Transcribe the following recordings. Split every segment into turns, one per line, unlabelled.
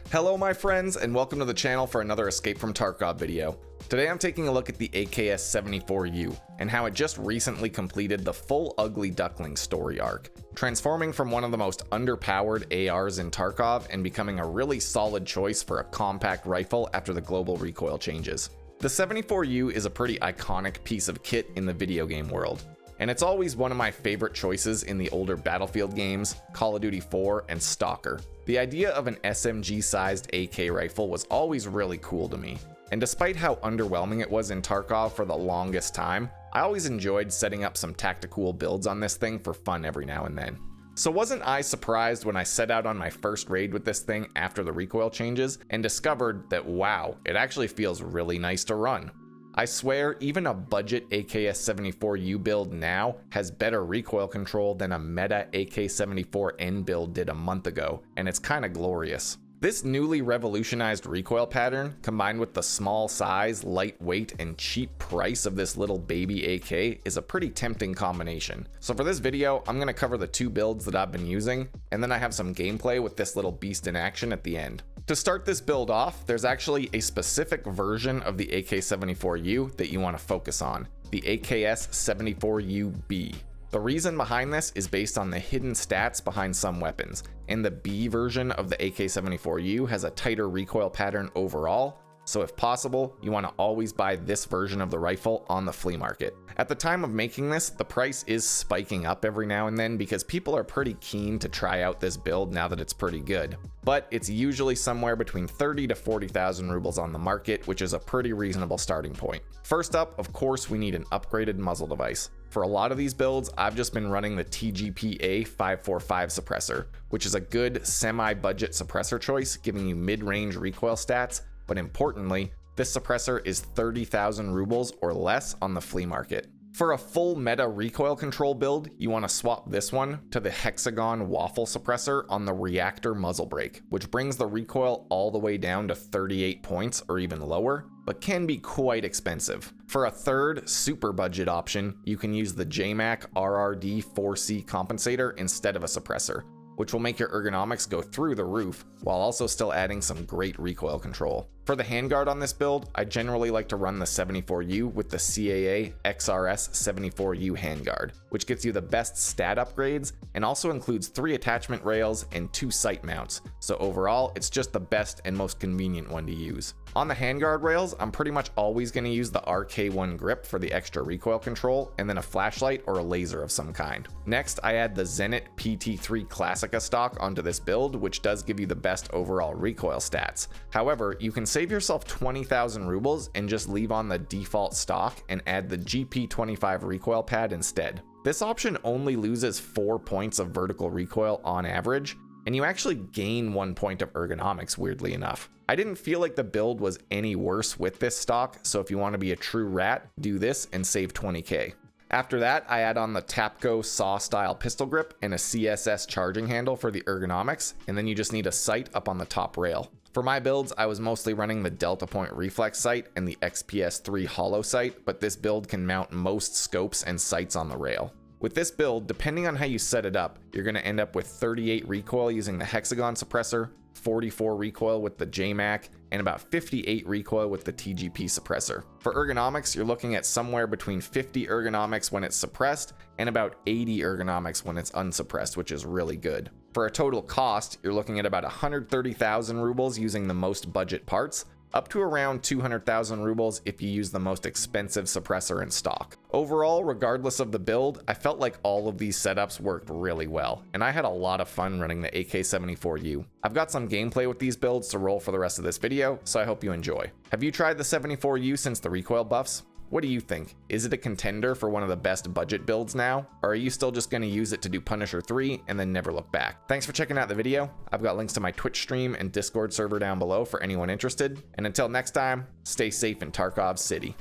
Hello my friends, and welcome to the channel for another Escape From Tarkov video. Today I'm taking a look at the AKS-74U, and how it just recently completed the full Ugly Duckling story arc, transforming from one of the most underpowered ARs in Tarkov and becoming a really solid choice for a compact rifle after the global recoil changes. The 74U is a pretty iconic piece of kit in the video game world, and it's always one of my favorite choices in the older Battlefield games, Call of Duty 4, and Stalker. The idea of an SMG-sized AK rifle was always really cool to me, and despite how underwhelming it was in Tarkov for the longest time, I always enjoyed setting up some tactical builds on this thing for fun every now and then. So wasn't I surprised when I set out on my first raid with this thing after the recoil changes and discovered that wow, it actually feels really nice to run. I swear, even a budget AKS-74U build now has better recoil control than a meta AK-74N build did a month ago, and it's kinda glorious. This newly revolutionized recoil pattern, combined with the small size, lightweight, and cheap price of this little baby AK, is a pretty tempting combination. So for this video, I'm gonna cover the two builds that I've been using, and then I have some gameplay with this little beast in action at the end. To start this build off, there's actually a specific version of the AK-74U that you want to focus on, the AKS-74UB. The reason behind this is based on the hidden stats behind some weapons, and the B version of the AK-74U has a tighter recoil pattern overall, so if possible, you want to always buy this version of the rifle on the flea market. At the time of making this, the price is spiking up every now and then because people are pretty keen to try out this build now that it's pretty good. But it's usually somewhere between 30 to 40,000 rubles on the market, which is a pretty reasonable starting point. First up, of course, we need an upgraded muzzle device. For a lot of these builds, I've just been running the TGP-A545 suppressor, which is a good semi-budget suppressor choice, giving you mid-range recoil stats, but importantly, this suppressor is 30,000 rubles or less on the flea market. For a full meta recoil control build, you want to swap this one to the hexagon waffle suppressor on the reactor muzzle brake, which brings the recoil all the way down to 38 points or even lower, but can be quite expensive. For a third, super budget option, you can use the JMAC RRD-4C compensator instead of a suppressor, which will make your ergonomics go through the roof, while also still adding some great recoil control. For the handguard on this build, I generally like to run the 74U with the CAA XRS-74U handguard, which gets you the best stat upgrades and also includes 3 attachment rails and 2 sight mounts, so overall it's just the best and most convenient one to use. On the handguard rails, I'm pretty much always going to use the RK1 grip for the extra recoil control, and then a flashlight or a laser of some kind. Next, I add the Zenit PT3 Classica stock onto this build, which does give you the best overall recoil stats. However, you can save yourself 20,000 rubles and just leave on the default stock and add the GP25 recoil pad instead. This option only loses 4 points of vertical recoil on average, and you actually gain 1 point of ergonomics, weirdly enough. I didn't feel like the build was any worse with this stock, so if you want to be a true rat, do this and save 20k. After that, I add on the Tapco saw style pistol grip and a CSS charging handle for the ergonomics, and then you just need a sight up on the top rail. For my builds, I was mostly running the Delta Point reflex sight and the XPS-3 hollow sight, but this build can mount most scopes and sights on the rail. With this build, depending on how you set it up, you're going to end up with 38 recoil using the hexagon suppressor, 44 recoil with the JMAC, and about 58 recoil with the TGP suppressor. For ergonomics, you're looking at somewhere between 50 ergonomics when it's suppressed and about 80 ergonomics when it's unsuppressed, which is really good. For a total cost, you're looking at about 130,000 rubles using the most budget parts, up to around 200,000 rubles if you use the most expensive suppressor in stock. Overall, regardless of the build, I felt like all of these setups worked really well, and I had a lot of fun running the AK-74U. I've got some gameplay with these builds to roll for the rest of this video, so I hope you enjoy. Have you tried the 74U since the recoil buffs? What do you think? Is it a contender for one of the best budget builds now? Or are you still just going to use it to do Punisher 3 and then never look back? Thanks for checking out the video. I've got links to my Twitch stream and Discord server down below for anyone interested. And until next time, stay safe in Tarkov City.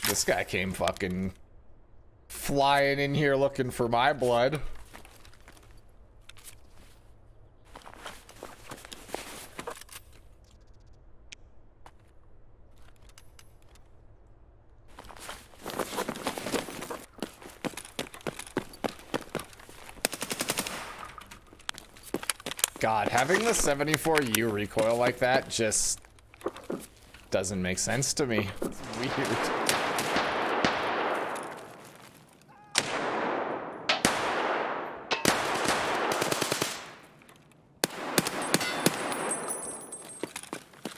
This guy came fucking flying in here looking for my blood. God, having the 74U recoil like that just doesn't make sense to me. It's weird.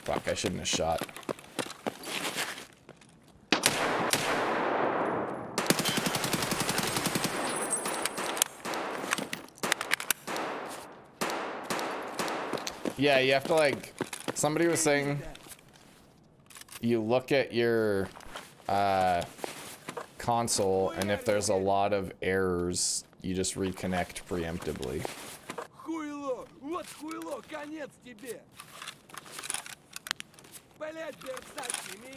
Fuck, I shouldn't have shot. Yeah, you have to, like, somebody was saying you look at your console, and if there's a lot of errors, you just reconnect preemptively.
Хуйло! Вот хуйло! Конец тебе! Блять, берсать сними!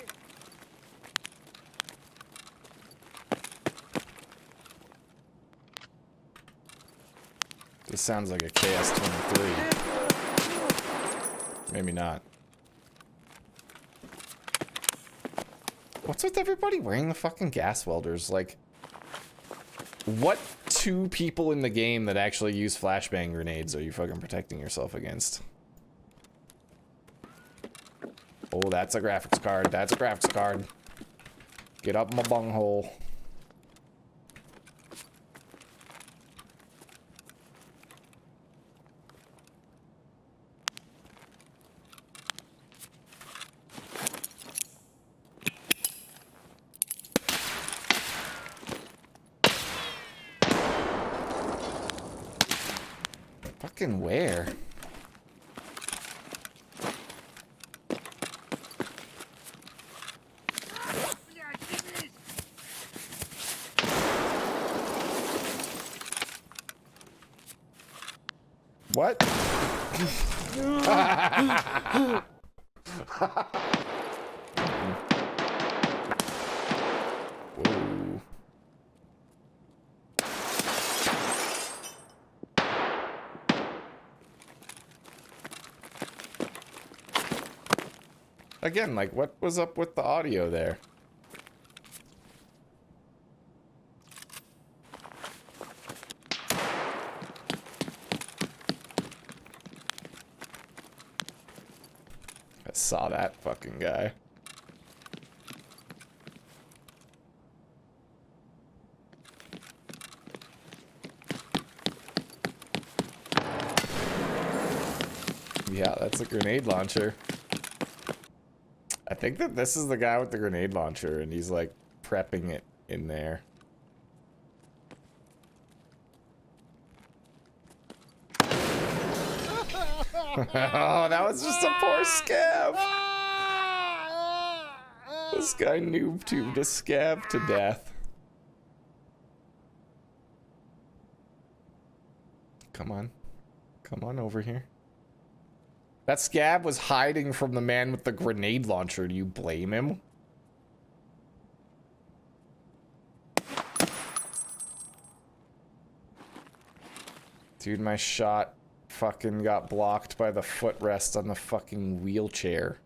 This sounds like a AKS-74U. Maybe not. What's with everybody wearing the fucking gas welders? Like, what two people in the game that actually use flashbang grenades are you fucking protecting yourself against? Oh, that's a graphics card. That's a graphics card. Get up my bunghole. Fucking where? What? Whoa. Again, like, what was up with the audio there? I saw that fucking guy. Yeah, that's a grenade launcher. I think that this is the guy with the grenade launcher, and he's like prepping it in there. Oh, that was just a poor scav. This guy noob tubed a scav to death. Come on. Come on over here. That scab was hiding from the man with the grenade launcher. Do you blame him? Dude, my shot fucking got blocked by the footrest on the fucking wheelchair.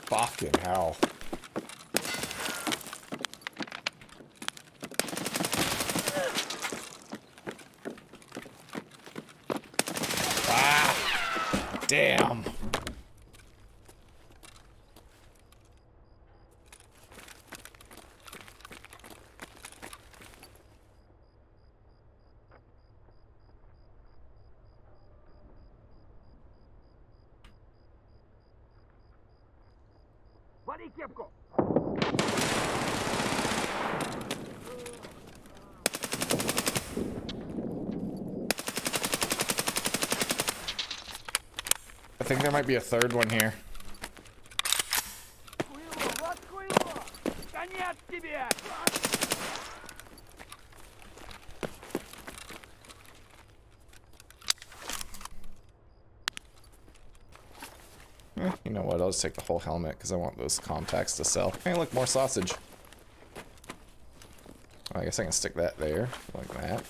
Fucking hell. Ah! Damn.
Смотри кепку!
I think there might be a third one here.
Хуйло, вот хуйло! Конец тебе!
You know what? I'll just take the whole helmet because I want those contacts to sell. Hey, look, more sausage. I guess I can stick that there, like that.